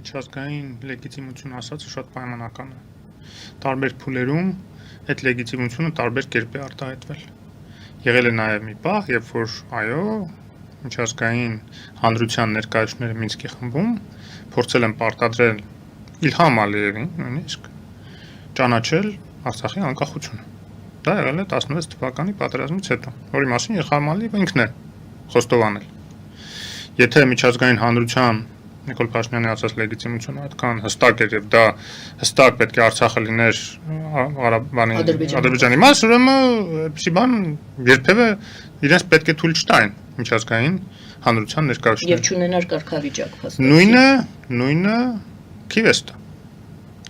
միջազգային լեգիտիմություն ասածը շատ պայմանական է։ Տարբեր փուլերում այդ լեգիտիմությունը տարբեր կերպ է արտահայտվել։ Եղել է նաև մի պահ, երբ որ այո, միջազգային հանրության ներկայացուցիչները Մինսկի խմբում փորձել են պարտադրել Իլհամ Ալիևին, նույնիսկ ճանաչել Արցախի անկախությունը։ Դա եղել է 16 թվականի պատերազմից հետո, որի մասին Իլհամ Ալիևը ինքն է խոստովանել։ Եթե միջազգային հանրության Նիկոլ Փաշինյանի ասած լեգիտիմությունը այդքան հստակ էր եւ դա հստակ պետք է Արցախը լիներ Ադրբեջանի մաս, ուրեմն այդպիսի բան երբևէ իրենց պետք է թույլ չտային միջազգային հանրության ներկայացուցիչները։ Եվ չունենար կարգավիճակ փաստացի։ Նույնը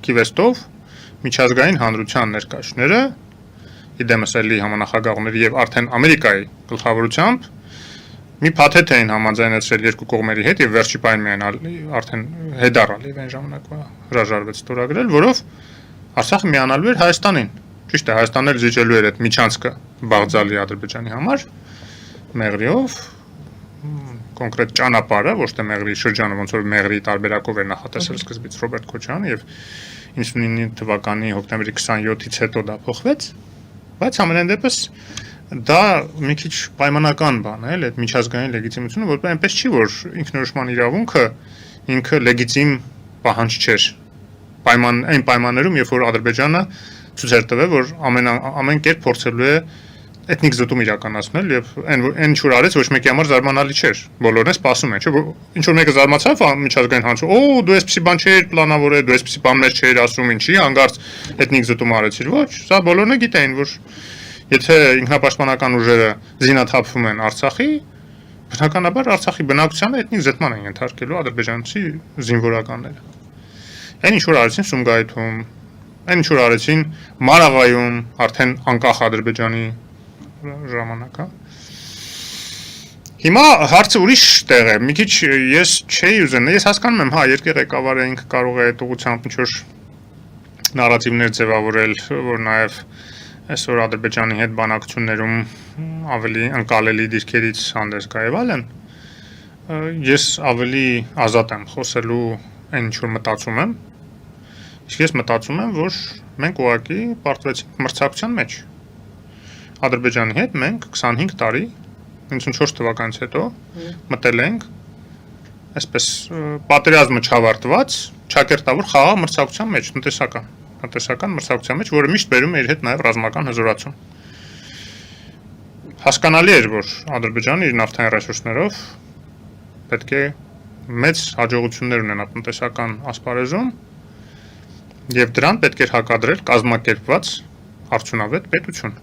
Քիվեստով միջազգային հանրության ներկայացուցիչները իդեմս էլի համանախագահողների եւ արդեն Ամերիկայի գլխավորությամբ մի փաթեթ էին համաձայնեցրել երկու կողմերի հետ եւ վերջի պահին միայն արդեն Հեյդար Ալիևն այն ժամանակվա հրաժարվեց ստորագրել, որով Արցախը միանալու էր Հայաստանին։ Ճիշտ է, Հայաստանն էլ զիջելու էր այդ միջանցքը Բաղձալի Ադրբեջանի համար Մեղրիով կոնկրետ ճանապարհը, ոչ թե Մեղրի շրջանը, ոնց որ Մեղրի տարբերակով էր նախատեսել սկզբից Ռոբերտ Քոչարյանը եւ 99 թվականի հոկտեմբերի 27-ից հետո դա փոխվեց, բայց ամենայն դեպս դա մի քիչ պայմանական բան է, այդ միջազգային լեգիտիմությունը, որպես այնպես չի, որ ինքնորոշման իրավունքը ինքը լեգիտիմ պահանջ չէր։ Այն պայմաններում, երբ որ Ադրբեջանը ցույց էր տվել, որ ամեն կերպ փորձելու է էթնիկ զտում իրականացնել եւ այն ինչ որ արեց ոչ մեկի համար զարմանալի չէր։ Բոլորն է սպասում են, չէ՞, ինչ որ մեկը զարմացավ միջազգային հանրություն, օ, դու այսպեսի բան չէիր պլանավորել, դու այսպեսի բան մեր չէիր ասում, ինչի, հանգարց էթնիկ զտում արեցիր, ոչ, սա բոլորն է գիտեին, որ եթե ինքնապաշտպանական ուժերը զինաթափվում են Արցախի, բնականաբար Արցախի բնակչությանը էթնիկ զտման են ենթարկելու ադրբեջանցի զինվորականները։ Այն ինչ որ արեցին Սումգայիթում, այն ինչ որ արեցին Մարաղայում, արդեն անկախ Ադրբեջանի ժամանակա։ Հիմա հարցը ուրիշ տեղ է, մի քիչ ես չէի ուզենա, ես հասկանում եմ, հա, երկրի ղեկավարը ինքը կարող է այդ ուղղությամբ ինչ որ նարատիվներ ձևավորել, որ նաև այսօր Ադրբեջանի հետ բանակցություններում ավելի ընկալելի դիրքերից հանդես գա եւ այլն։ Ես ավելի ազատ եմ խոսելու այն ինչ որ մտածում եմ։ Իսկ ես մտածում եմ, որ մենք ուղղակի պարտվեցինք մրցակցության մեջ։ Ադրբեջանի հետ մենք 25 տարի 94 թվականից հետո մտել ենք այսպես պատերազմը չավարտված ճակերտավոր խաղաղ մրցակցության մեջ, տնտեսական մրցակցության մեջ, որը միշտ բերում է իր հետ նաև ռազմական հզորացում։ Հասկանալի էր, որ Ադրբեջանը իր նավթային ռեսուրսներով պետք է մեծ հաջողություններ ունենա տնտեսական ասպարեզում եւ դրան պետք էր հակադրել կազմակերպված արդյունավետ պետություն։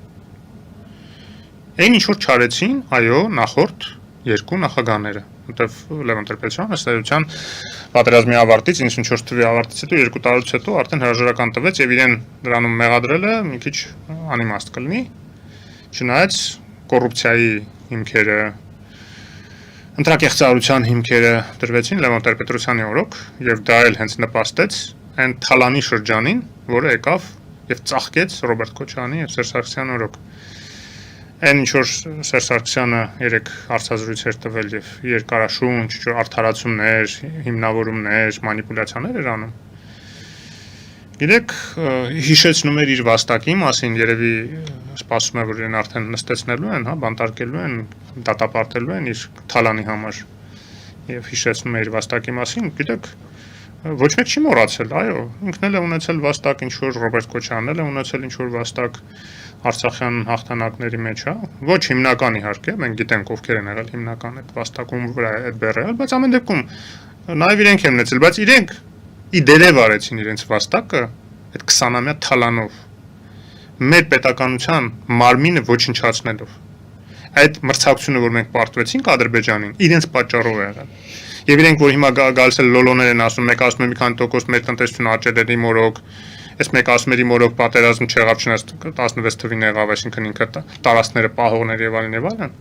Այն ինչ որ չարեցին, այո, նախորդ երկու նախագահները, որտեվ Լևոն Տեր-Պետրոսյանը ըստ էության պատերազմի ավարտից 94 թվականի ավարտից հետո 2 տարուց հետո արդեն հրաժարական տվեց եւ իրեն դրանում մեղադրելը մի քիչ անիմաստ կլինի, չնայած կոռուպցիայի հիմքերը, ընտրակեղծարարության հիմքերը դրվեցին Լևոն Տեր-Պետրոսյանի օրոք եւ դա էլ հենց նպաստեց այն թալանի շրջանին, որը եկավ եւ ծաղկեց Ռոբերտ Քոչարյանի եւ Սերժ Սարգսյանի օրոք։ Այն ինչ որ Սերժ Սարգսյանը երեք հարցազրույց էր տվել եւ երկարաշունչ արդարացումներ, հիմնավորումներ, մանիպուլյացիաներ էր անում։ Գիտեք, հիշեցնում էր իր վաստակի մասին, երևի սպասում է, որ իրեն արդեն նստեցնելու են, հա, բանտարկելու են, դատապարտելու են իր թալանի համար եւ հիշեցնում է իր վաստակի մասին, գիտեք, ոչ մեկ չի մոռացել, այո, ինքն էլ է ունեցել վաստակ, ինչ որ Ռոբերտ Քոչարյանն էլ է ունեցել ինչ որ վաստակ Արցախյան հաղթանակների մեջ, հա, ոչ հիմնական իհարկե, մենք գիտենք ովքեր են եղել հիմնական այդ վաստակում վրա այդ բեռը, բայց ամեն դեպքում նաեւ իրենք են ունեցել, բայց իրենք իդերև արեցին իրենց վաստակը այդ 20-ամյա թալանով մեր պետականության մարմինը ոչնչացնելով։ Այդ մրցակցությունը, որ մենք պարտվեցինք Ադրբեջանին, իրենց պատճառով է եղել։ Եվ իրենք որ հիմա գալիս են լոլոներ են ասում, մեկ ասում է մի քանի տոկոս մեր տնտեսությունը աճել է մորոք, այս մեկ ասում է մորոք պատերազմ չեղավ, չնայած 16 թվին եղավ, այսինքն ինքը տարածքները պահողներ եւ այլն եւ այլն։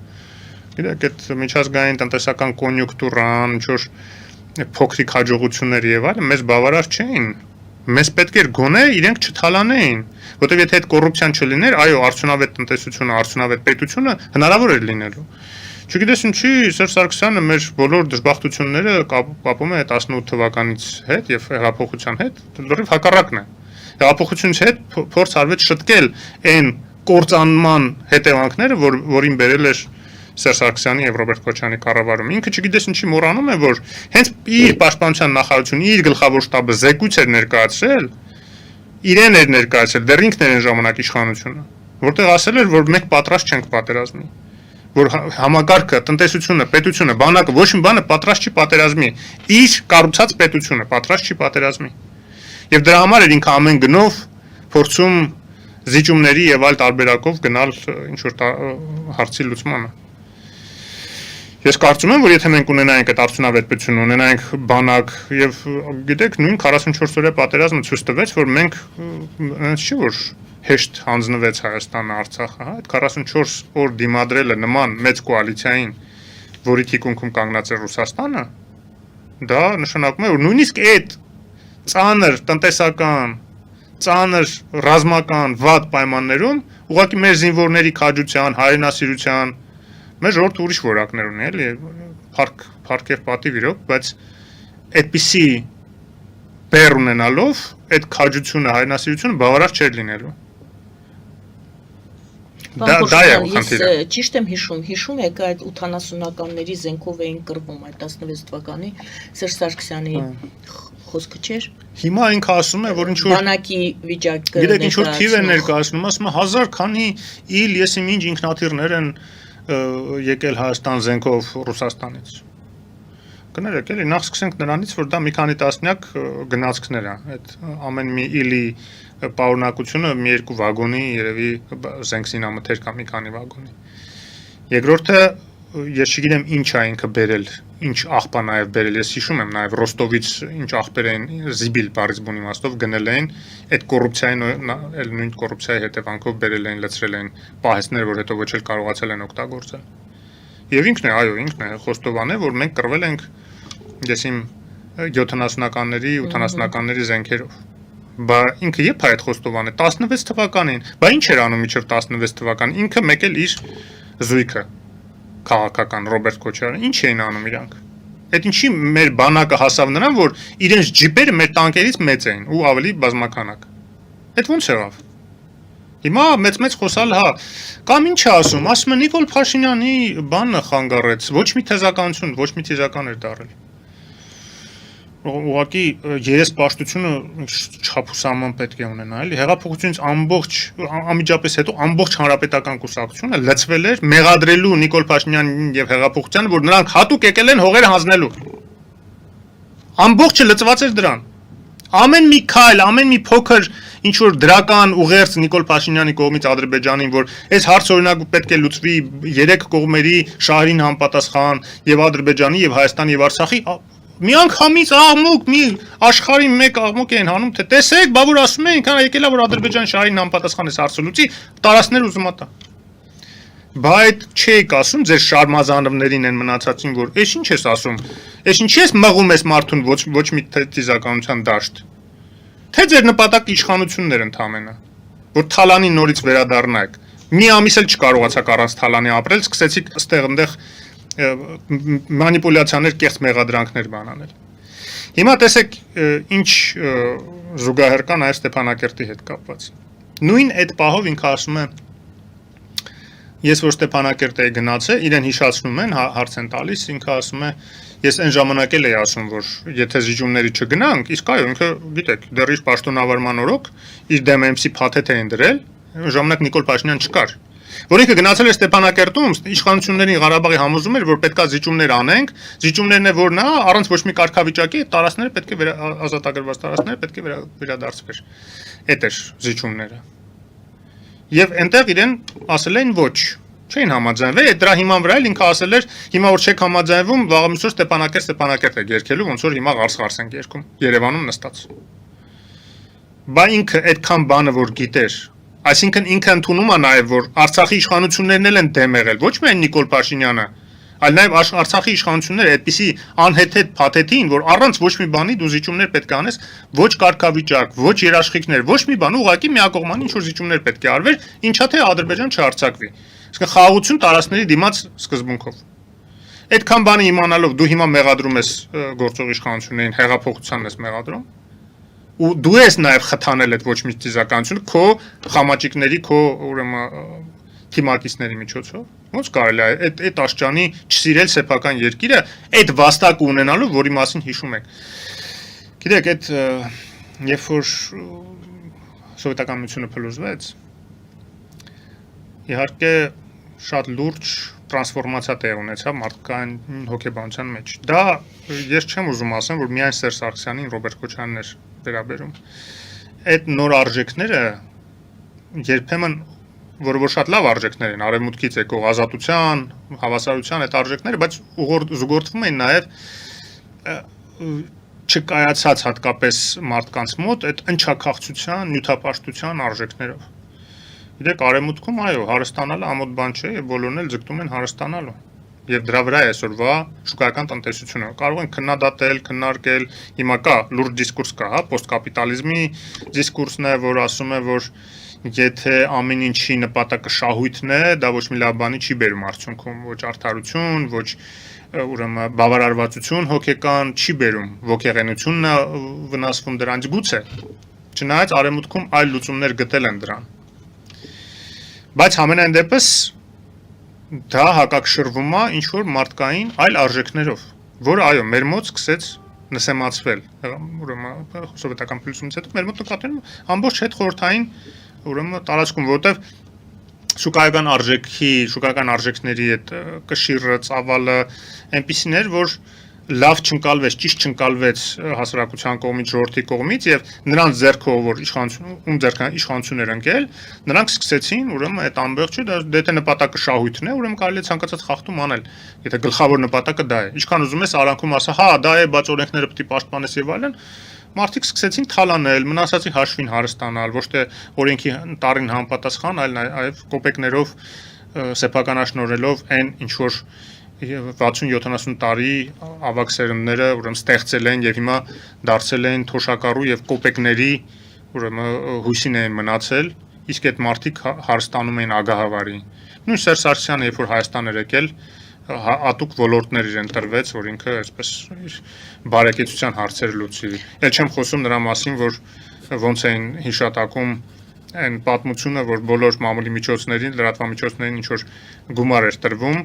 Գիտեք, այդ միջազգային տնտեսական կոնյունկտուրան, ինչ որ փոքրիկ հաջողություններ եւ այլն մեզ բավարար չէին։ Մեզ պետք էր գոնե իրենք չթալանեին, որտեվ եթե այդ կոռուպցիան չլիներ, այո, արդյունավետ տնտեսությունը, արդյունավետ պետությունը հնարավոր էր լինելու։ Չգիտես ինչի Սերժ Սարգսյանը մեր բոլոր դժբախտությունները կապում է 18 թվականից հետ եւ հեղափոխության հետ, լրիվ հակառակն է։ Հեղափոխությունից հետ փորձ արվեց շտկել այն կործանման հետևանքները, որին բերել էր Սերժ Սարգսյանի եւ Ռոբերտ Քոչարյանի կառավարումը։ Ինքը չգիտես ինչի մոռանում է, որ հենց իր պաշտպանության նախարարությունը իր գլխավոր շտաբը զեկույց էր ներկայացրել, իրեն էր ներկայացրել, դեռ ինքն էր այն ժամանակ իշխանությունը, որտեղ ասել էր, որ մենք պատրաստ չենք պատերազմի, որ համագարկը, տնտեսությունը, պետությունը, բանակը ոչ մի բանը պատրաստ չի պատերազմի, իր կառուցած պետությունը պատրաստ չի պատերազմի։ Եվ դրա համար էր ինքը ամեն գնով փորձում զիջումների եւ այլ տարբերակով գնալ ինչ որ հարցի լուծմանը։ Ես կարծում եմ, որ եթե մենք ունենայինք այդ արդյունավետություն, ունենայինք բանակ եւ գիտեք, նույն 44 օրյա պատերազմը ցույց տվեց, որ մենք այնց չի որ հեշտ հանձնվեց Հայաստանը, Արցախը, հա, այդ 44 օր դիմադրելը նման մեծ կոալիցիային, որի թիկունքում կանգնած է Ռուսաստանը, դա նշանակում է, որ նույնիսկ այդ ծանր տնտեսական, ծանր ռազմական վատ պայմաններում ուղղակի մեր զինվորների քաջության, հայրենասիրության մեր ժողովուրդը ուրիշ որակներ ունի, էլի, փառք եւ պատիվ իրոք, բայց այդպիսի բեռ ունենալով այդ քաջությունը, հայրենասիրությունը բավարար չէր լինելու։ Դա է խնդիրը։ Ճիշտ եմ հիշում եք այդ 80-ականների զենքով էին կռվում այդ 16 թվականի Սերժ Սարգսյանի խոսքը չէր։ Հիմա ինքը ասում է, որ ինչ որ բանակի վիճակը գիտեք ինչ որ թիվ են ներկայացնում, ասում է 1000 քանի իլ եսիմ ինչ ինքնաթիռներ են եկել Հայաստան զենքով Ռուսաստանից։ Կներեք, էլի նախ սկսենք նրանից, որ դա մի քանի տասնյակ գնացքներ է, այդ ամեն մի իլի պարունակությունը մի երկու վագոնի երևի զենք զինամթեր կամ մի քանի վագոնի։ Երկրորդը ես չգիտեմ ինչ է ինքը բերել, ինչ աղբա նաև բերել, ես հիշում եմ նաև Ռոստովից ինչ աղբեր են զիբիլ բառից բուն իմաստով գնել էին, այդ կոռուպցիայի էլ նույն կոռուպցիայի հետևանքով բերել էին, լցրել էին պահեստներ, որ հետո ոչ էլ կարողացել են օգտագործել։ Եվ ինքն է, այո, ինքն է խոստովանել, որ մենք կռվել ենք դեսիմ 70-ականների, 80-ականների զենքերով։ Բա ինքը երբ է այդ խոստովանը 16 թվականին, բա ինչ էր անում միջև 16 թվական, ինքը մեկ էլ իր զույգը քաղաքական Ռոբերտ Քոչարյանը, ինչ էին անում իրանք։ Այդ ինչի մեր բանակը հասավ նրան, որ իրենց ջիպերը մեր տանկերից մեծ էին ու ավելի բազմականակ։ Այդ ո՞նց եղավ։ Հիմա մեծ խոսալ, հա, կամ ինչ է ասում է Նիկոլ Փաշինյանի բանը խանգարեց, ոչ մի թեզականություն, ոչ մի թիզական էր դարել։ Ուղղակի երեսպաշտությունը չափուսանման պետք է ունենա, էլի հեղափոխությունից անմիջապես հետո ամբողջ հանրապետական կուսակցությունը լցվել էր մեղադրելու Նիկոլ Փաշինյանին եւ հեղափոխությանը, որ նրանք հատուկ եկել են հողերը հանձնելու։ Ամբողջը լծված էր դրան։ Ամեն մի քայլ, ամեն մի փոքր ինչ որ դրական ուղերձ Նիկոլ Փաշինյանի կողմից Ադրբեջանին, որ այս հարցը օրինակ պետք է լուծվի երեք կողմերի շահերին համապատասխան եւ Ադրբեջանի եւ Հայաստանի եւ Արցախի, միանգամից աղմուկ, մի աշխարհի մեկ աղմուկ են հանում, թե տեսեք, բա որ ասում են, ինքան եկել է որ Ադրբեջանի շահերին համապատասխան է հարցը լուծի, տարածքներ ուզում ա տա։ Բա այդ չեք ասում ձեր շարմազանվներին են մնացածին, որ էս ինչ ես ասում, էս ինչի ես մղում ես մարդուն ոչ մի թիզականության դաշտ։ Թե ձեր նպատակը իշխանություններ ընդամենը, որ Թալանին նորից վերադառնաք։ Մի ամիս էլ չկարողացաք առանց Թալանի ապրել, սկսեցիք այստեղ մանիպուլյացիաներ, կեղծ մեղադրանքներ բանանել։ Հիմա տեսեք ինչ զուգահեռ կա նաև Ստեփանակերտի հետ կապված։ Նույն այդ պահով ինքը ասում է ես որ Ստեփանակերտ էի գնացել, իրեն հիշացնում են, հարց են տալիս, ինքը ասում է ես այն ժամանակ էլ էի ասում, որ եթե զիջումների չգնանք, իսկ այո, ինքը գիտեք, դեռ իր պաշտոնավարման օրոք իր դեմ MC փաթեթ էին դրել, ժամանակ Նիկոլ Փաշինյան չկար։ Որ ինքը գնացել էր Ստեփանակերտում, իշխանություններին Ղարաբաղի համոզում էր, որ պետքա զիջումներ անենք, զիջումներն է որ նա առանց ոչ մի կարգավիճակի տարածքները պետք է ազատագրված տարածքները պետք է վերադարձվեր։ Այդ էր զիջումները։ Եվ այնտեղ իրեն ասել են ոչ, չէին համաձայնվել, այդ դրա հիման վրա էլ ինքը ասել էր, հիմա որ չեք համաձայնվում, վաղը միսօր Ստեփանակերտ եք երկելու, ոնց որ հիմա Ղարս ենք երկում, Երևանում նստած։ Բա ինքը այդքան բանը որ գիտեր, այսինքն ինքը ընդունում է նաև որ Արցախի իշխանություններն էլ են դեմ եղել, ոչ միայն Նիկոլ Փաշինյանը, այլ նաև Արցախի իշխանությունները այդպիսի անհեթեթ փաթեթին, որ առանց ոչ մի բանի դու զիջումներ պետք է անես, ոչ կարգավիճակ, ոչ երաշխիքներ, ոչ մի բան, ուղղակի միակողմանի ինչ որ զիջումներ պետք է արվեր, ինչա թե Ադրբեջան չհարցակվի։ Իսկ խաղաղություն տարածքների դիմաց սկզբունքով։ Այդքան բանի իմանալով դու հիմա մեղադրում ես գործող իշխանություններին, հեղափոխությանն ես մեղադրում։ Ու դու ես նաև խթանել այդ ոչ միստիզականությունը քո խամաճիկների, քո ուրեմն թիմակիցների միջոցով։ Ոնց կարելի է այդ աշճանի չսիրել սեփական երկիրը այդ վաստակը ունենալու, որի մասին հիշում եք։ Գիտեք, այդ երբ որ սովետական միությունը փլուզվեց, իհարկե շատ լուրջ տրանսֆորմացիա տեղ ունեցավ մարդկային հոգեբանության մեջ։ Դա ես չեմ ուզում ասեմ, որ միայն Սերժ Սարգսյանին, Ռոբերտ Քոչարյանն էր վերաբերում։ Այդ նոր արժեքները երբեմն որը որ շատ լավ արժեքներ են, արևմուտքից եկող ազատության, հավասարության այդ արժեքները, բայց զուգորդվում են նաև չկայացած հատկապես մարդկանց մոտ այդ ընչաքաղցության, նյութապաշտության արժեքներով։ Գիտեք, արևմուտքում այո, հարստանալը ամոթ բան չէ, եւ բոլորն էլ ձգտում են հարստանալու։ Եվ դրա վրա է այսօրվա շուկայական տնտեսությունը։ Կարող են քննադատել, քննարկել, հիմա կա լուրջ դիսկուրս կա, հա, պոստկապիտալիզմի դիսկուրսն է, որ ասում է, որ եթե ամեն ինչի նպատակը շահույթն է, դա ոչ մի լավ բանի չի բերում արդյունքում, ոչ արդարություն, ոչ ուրեմն բավարարվածություն հոգեկան չի բերում, ոգեղենությունն է վնասվում դրանց գուցե։ Չնայած արևմուտքում այլ լուծումներ գտել են դրան։ Բայց համենայն դեպս դա հակակշռվում է ինչ որ մարդկային այլ արժեքներով, որը այո, մեր մոտ սկսեց նսեմացվել, ուրեմն սովետական փլուզումից հետո մեր մոտ նկատել ամբողջ հետ խորհրդային ուրեմն տարածքում, որովհետև շուկայական արժեքների այդ կշիռը, ծավալը այնպիսին էր, որ լավ չընկալվեց, ճիշտ չընկալվեց հասարակության կողմից, ժողովրդի կողմից եւ նրանց ձեռքով որ իշխանություն էր ընկել, նրանք սկսեցին ուրեմն այդ ամբողջը դա նպատակը շահույթն է, ուրեմն կարելի է ցանկացած խախտում անել, եթե գլխավոր նպատակը դա է։ Ինչքան ուզում ես արանքում ասա, հա, դա է, բայց օրենքները պետք է պաշտպանես եւ այլն, մարդիկ սկսեցին թալանել, մնացածի հաշվին հարստանալ, ոչ թե օրենքի տարին համապատասխան, այլ նաեւ կոպեկներով սեփականաշնորհելով այն ինչ որ 60-70 տարի ավագ սերունդները ուրեմն ստեղծել են եւ հիմա դարձել են թոշակառու եւ կոպեկների ուրեմն հույսին են մնացել, իսկ այդ մարդիկ հարստանում են ագահավարի։ Նույն Սերժ Սարգսյանը երբ որ Հայաստան էր եկել, ատուկ ոլորտներ իրեն տրվեց, որ ինքը այսպես բարեկեցության հարցեր լուծի։ Էլ չեմ խոսում նրա մասին, որ ոնց են հիշատակում այն պատմությունը, որ բոլոր մամուլի միջոցներին, լրատվամիջոցներին ինչ որ գումար էր տրվում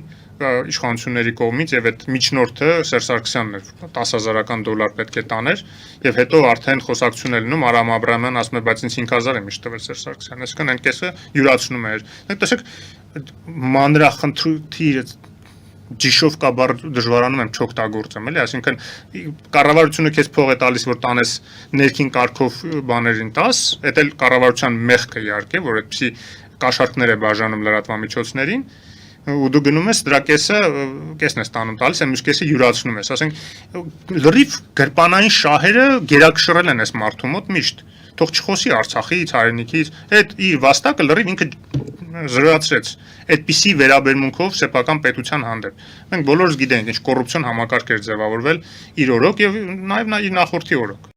իշխանությունների կողմից եւ այդ միջնորդը Սերժ Սարգսյանն էր, 10,000 դոլար պետք է տաներ եւ հետո արդեն խոսակցություն էր լինում Արամ Աբրահամյան ասում է, բայց ինձ 5,000 եմ իշ տվել Սերժ Սարգսյանն, այսինքն այն կեսը յուրացնում էր։ Տեսեք, մանրախնդրի Ջիշով կա բառ դժվարանում եմ չօգտագործեմ, էլի, այսինքն կառավարությունը քեզ փող է տալիս, որ տանես ներքին կարգով բաներին տաս, դա էլ կառավարության մեղքը իհարկե, որ այդպիսի կաշառքներ է բաժանում լրատվամիջոցներին, ու դու գնում ես դրա կեսն ես տանում տալիս, այն մյուս կեսը յուրացնում ես, ասենք լրիվ գրպանային շահերը գերակշռել են այս մարդու մոտ միշտ, թող չխոսի Արցախից, հայրենիքից, այդ իր վաստակը լրիվ ինքը զրոյացրեց այդպիսի վերաբերմունքով սեփական պետության հանդեպ։ Մենք բոլորս գիտենք, ինչ կոռուպցիոն համակարգ էր ձևավորվել իր օրոք եւ նաեւ իր նախորդի օրոք։